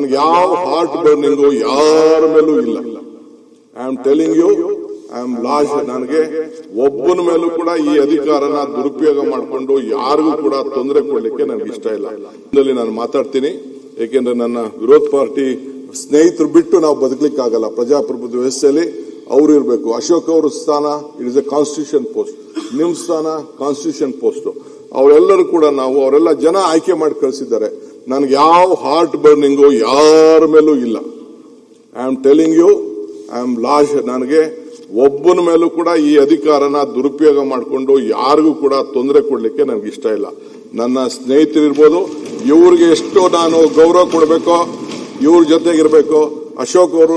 ನನ್ಗೆ ಯಾವ heart burning ಯಾರ ಮೇಲೂ ಇಲ್ಲ. I am telling you, I am lost. ನನಗೆ ಒಬ್ಬನ ಮೇಲೂ ಕೂಡ ಈ ಅಧಿಕಾರನ ದುರುಪಯೋಗ ಮಾಡಿಕೊಂಡು ಯಾರಿಗೂ ಕೂಡ ತೊಂದರೆ ಕೊಡ್ಲಿಕ್ಕೆ ನನಗೆ ಇಷ್ಟ ಇಲ್ಲ. ನಾನು ಮಾತಾಡ್ತೀನಿ, ಏಕೆಂದ್ರೆ ನನ್ನ ವಿರೋಧ ಪಾರ್ಟಿ ಸ್ನೇಹಿತರು ಬಿಟ್ಟು ನಾವು ಬದುಕಲಿಕ್ಕಾಗಲ್ಲ. ಪ್ರಜಾಪ್ರಭುತ್ವ ವ್ಯವಸ್ಥೆಯಲ್ಲಿ ಅವರು ಇರಬೇಕು. ಅಶೋಕ್ ಅವ್ರ ಸ್ಥಾನ it is A constitution post, ನಿಮ್ ಸ್ಥಾನ ಕಾನ್ಸ್ಟಿಟ್ಯೂಷನ್ ಪೋಸ್ಟ್. ಅವರೆಲ್ಲರೂ ಕೂಡ ಅವರೆಲ್ಲ ಜನ ಆಯ್ಕೆ ಮಾಡಿ ಕಳಿಸಿದ್ದಾರೆ. ನನಗೆ ಯಾವ ಹಾರ್ಟ್ ಬರ್ನಿಂಗು ಯಾರ ಮೇಲೂ ಇಲ್ಲ. I am telling you, I am lost. ನನಗೆ ಒಬ್ಬನ ಮೇಲೂ ಕೂಡ ಈ ಅಧಿಕಾರನ ದುರುಪಯೋಗ ಮಾಡಿಕೊಂಡು ಯಾರಿಗೂ ಕೂಡ ತೊಂದರೆ ಕೊಡ್ಲಿಕ್ಕೆ ನನಗೆ ಇಷ್ಟ ಇಲ್ಲ. ನನ್ನ ಸ್ನೇಹಿತರಿರ್ಬೋದು, ಇವ್ರಿಗೆ ಎಷ್ಟು ನಾನು ಗೌರವ ಕೊಡಬೇಕೋ ಇವ್ರ ಜೊತೆಗಿರ್ಬೇಕು. ಅಶೋಕ್ ಅವರು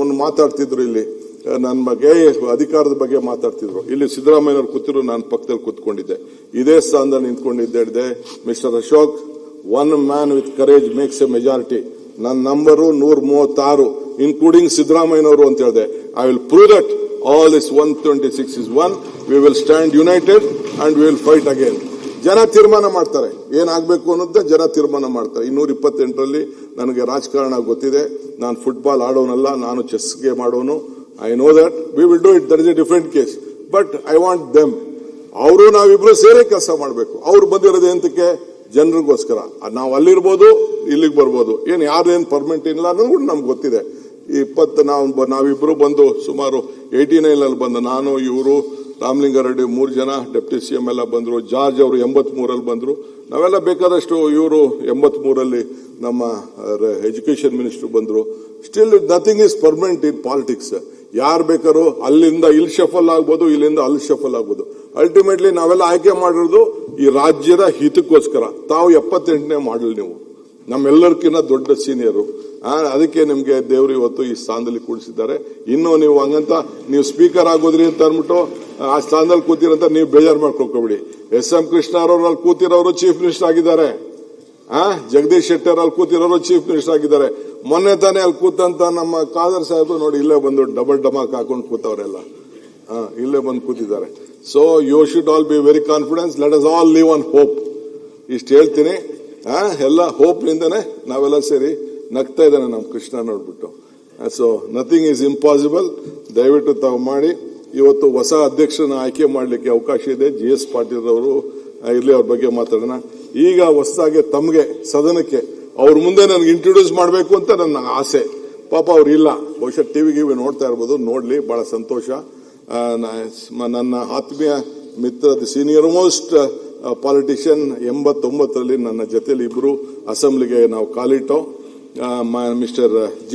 ಒಂದು ಮಾತಾಡ್ತಿದ್ರು ಇಲ್ಲಿ ನನ್ನ ಬಗ್ಗೆ, ಅಧಿಕಾರದ ಬಗ್ಗೆ ಮಾತಾಡ್ತಿದ್ರು. ಇಲ್ಲಿ ಸಿದ್ದರಾಮಯ್ಯವ್ರು ಕೂತಿದ್ರು, ನಾನು ಪಕ್ಕದಲ್ಲಿ ಕೂತ್ಕೊಂಡಿದ್ದೆ, ಇದೇ ಸ್ಥಾನದಲ್ಲಿ ನಿಂತ್ಕೊಂಡಿದ್ದೆ. Mister Ashok, one man with courage makes a majority. ನನ್ನ ನಂಬರು 136, ಇನ್ಕ್ಲೂಡಿಂಗ್ ಸಿದ್ದರಾಮಯ್ಯನವರು ಅಂತ ಹೇಳಿದೆ. I will prove that all this 126 is one. We will stand united and we will fight again. ಜನ ತೀರ್ಮಾನ ಮಾಡ್ತಾರೆ, ಏನಾಗಬೇಕು ಅನ್ನೋದೇ ಜನ ತೀರ್ಮಾನ ಮಾಡ್ತಾರೆ. 228ರಲ್ಲಿ ನನಗೆ ರಾಜಕಾರಣ ಗೊತ್ತಿದೆ. ನಾನು ಫುಟ್ಬಾಲ್ ಆಡೋನಲ್ಲ, ನಾನು ಚೆಸ್ ಗೇಮ್ ಆಡೋನು. I know that we will do it. That is a different case. But I want them. ಅವರು ನಾವಿಬ್ರು ಸೇರೇ ಕೆಲಸ ಮಾಡಬೇಕು. ಅವ್ರು ಬಂದಿರೋದು ಎಂತಕ್ಕೆ? ಜನರಿಗೋಸ್ಕರ. ನಾವು ಅಲ್ಲಿರ್ಬೋದು, ಇಲ್ಲಿಗೆ ಬರ್ಬೋದು. ಯಾರೇನು ಪರ್ಮನೆಂಟ್ ಇಲ್ಲ ಅನ್ನೋದು ಕೂಡ ನಮ್ಗೆ ಗೊತ್ತಿದೆ. ನಾವಿಬ್ರು ಬಂದು ಸುಮಾರು 89 ಬಂದ, ನಾನು, ಇವರು, ರಾಮಲಿಂಗಾರೆಡ್ಡಿ 3 ಜನ, ಡೆಪ್ಟಿ ಸಿಎಂ ಎಲ್ಲ ಬಂದ್ರು. ಜಾರ್ಜ್ ಅವರು 83 ಬಂದ್ರು. ನಾವೆಲ್ಲ ಬೇಕಾದಷ್ಟು, ಇವರು 83 ನಮ್ಮ ಎಜುಕೇಶನ್ ಮಿನಿಸ್ಟರ್ ಬಂದ್ರು. Still nothing is permanent in politics. ಯಾರು ಬೇಕಾದ್ರೂ ಅಲ್ಲಿಂದ ಇಲ್ಲಿ ಶಫಲ್ ಆಗ್ಬೋದು, ಇಲ್ಲಿಂದ ಅಲ್ಲಿ ಶಫಲ್ ಆಗ್ಬೋದು. ಅಲ್ಟಿಮೇಟ್ಲಿ ನಾವೆಲ್ಲ ಆಯ್ಕೆ ಮಾಡಿರೋದು ಈ ರಾಜ್ಯದ ಹಿತಕ್ಕೋಸ್ಕರ. ತಾವು 78ನೇ ಮಾಡಲ್, ನೀವು ನಮ್ಮೆಲ್ಲರಿಗಿಂತ ದೊಡ್ಡ ಸೀನಿಯರು. ಅದಕ್ಕೆ ನಿಮ್ಗೆ ದೇವರು ಇವತ್ತು ಈ ಸ್ಥಾನದಲ್ಲಿ ಕೂಡಿಸಿದ್ದಾರೆ. ಇನ್ನು ನೀವು ಹಂಗಂತ ನೀವು ಸ್ಪೀಕರ್ ಆಗೋದ್ರಿ ಅಂತ ಅಂದ್ಬಿಟ್ಟು ಆ ಸ್ಥಾನದಲ್ಲಿ ಕೂತಿರಂತ ನೀವು ಬೇಜಾರು ಮಾಡ್ಕೊಳ್ಕೊಬಿಡಿ. SM ಕೃಷ್ಣ ಅವರು ಅಲ್ಲಿ ಕೂತಿರೋರು ಚೀಫ್ ಮಿನಿಸ್ಟರ್ ಆಗಿದ್ದಾರೆ. ಜಗದೀಶ್ ಶೆಟ್ಟರ್ ಅಲ್ಲಿ ಕೂತಿರೋರು ಚೀಫ್ ಮಿನಿಸ್ಟರ್ ಆಗಿದ್ದಾರೆ. ಮೊನ್ನೆ ತಾನೇ ಅಲ್ಲಿ ಕೂತಂತ ನಮ್ಮ ಖಾದರ್ ಸಾಹೇಬ್ ನೋಡಿ ಇಲ್ಲೇ ಬಂದು ಡಬಲ್ ಡಮಾಕ್ ಹಾಕೊಂಡು ಕೂತವರೆಲ್ಲ ಇಲ್ಲೇ ಬಂದು ಕೂತಿದ್ದಾರೆ. So you should all be very confidence. Let us all live on hope. ಇಷ್ಟು ಹೇಳ್ತೀನಿ. ಎಲ್ಲ ಹೋಪ್ ನಿಂದನೇ ನಾವೆಲ್ಲ ಸೇರಿ ನಗ್ತಾ ಇದ್ದಾನೆ ನಮ್ಮ ಕೃಷ್ಣ ನೋಡ್ಬಿಟ್ಟು. So nothing is impossible. ದಯವಿಟ್ಟು ತಾವು ಮಾಡಿ. ಇವತ್ತು ಹೊಸ ಅಧ್ಯಕ್ಷರನ್ನ ಆಯ್ಕೆ ಮಾಡಲಿಕ್ಕೆ ಅವಕಾಶ ಇದೆ. GS ಪಾಟೀಲ್ ಅವರು ಇರ್ಲಿ, ಅವ್ರ ಬಗ್ಗೆ ಮಾತಾಡೋಣ. ಈಗ ಹೊಸದಾಗಿ ತಮಗೆ ಸದನಕ್ಕೆ ಅವ್ರ ಮುಂದೆ ನನಗೆ ಇಂಟ್ರೊಡ್ಯೂಸ್ ಮಾಡಬೇಕು ಅಂತ ನನ್ನ ಆಸೆ. ಪಾಪ ಅವ್ರು ಇಲ್ಲ, ಬಹುಶಃ ಟಿವಿ ನೋಡ್ತಾ ಇರ್ಬೋದು. ನೋಡ್ಲಿ, ಬಹಳ ಸಂತೋಷ. ನನ್ನ ಆತ್ಮೀಯ ಮಿತ್ರ, ಸೀನಿಯರ್ ಮೋಸ್ಟ್ ಪಾಲಿಟಿಷಿಯನ್, 89ರಲ್ಲಿ ನನ್ನ ಜೊತೆಲಿ ಇಬ್ರು ಅಸೆಂಬ್ಲಿಗೆ ನಾವು ಕಾಲಿಟ್ಟೋ. Mister G.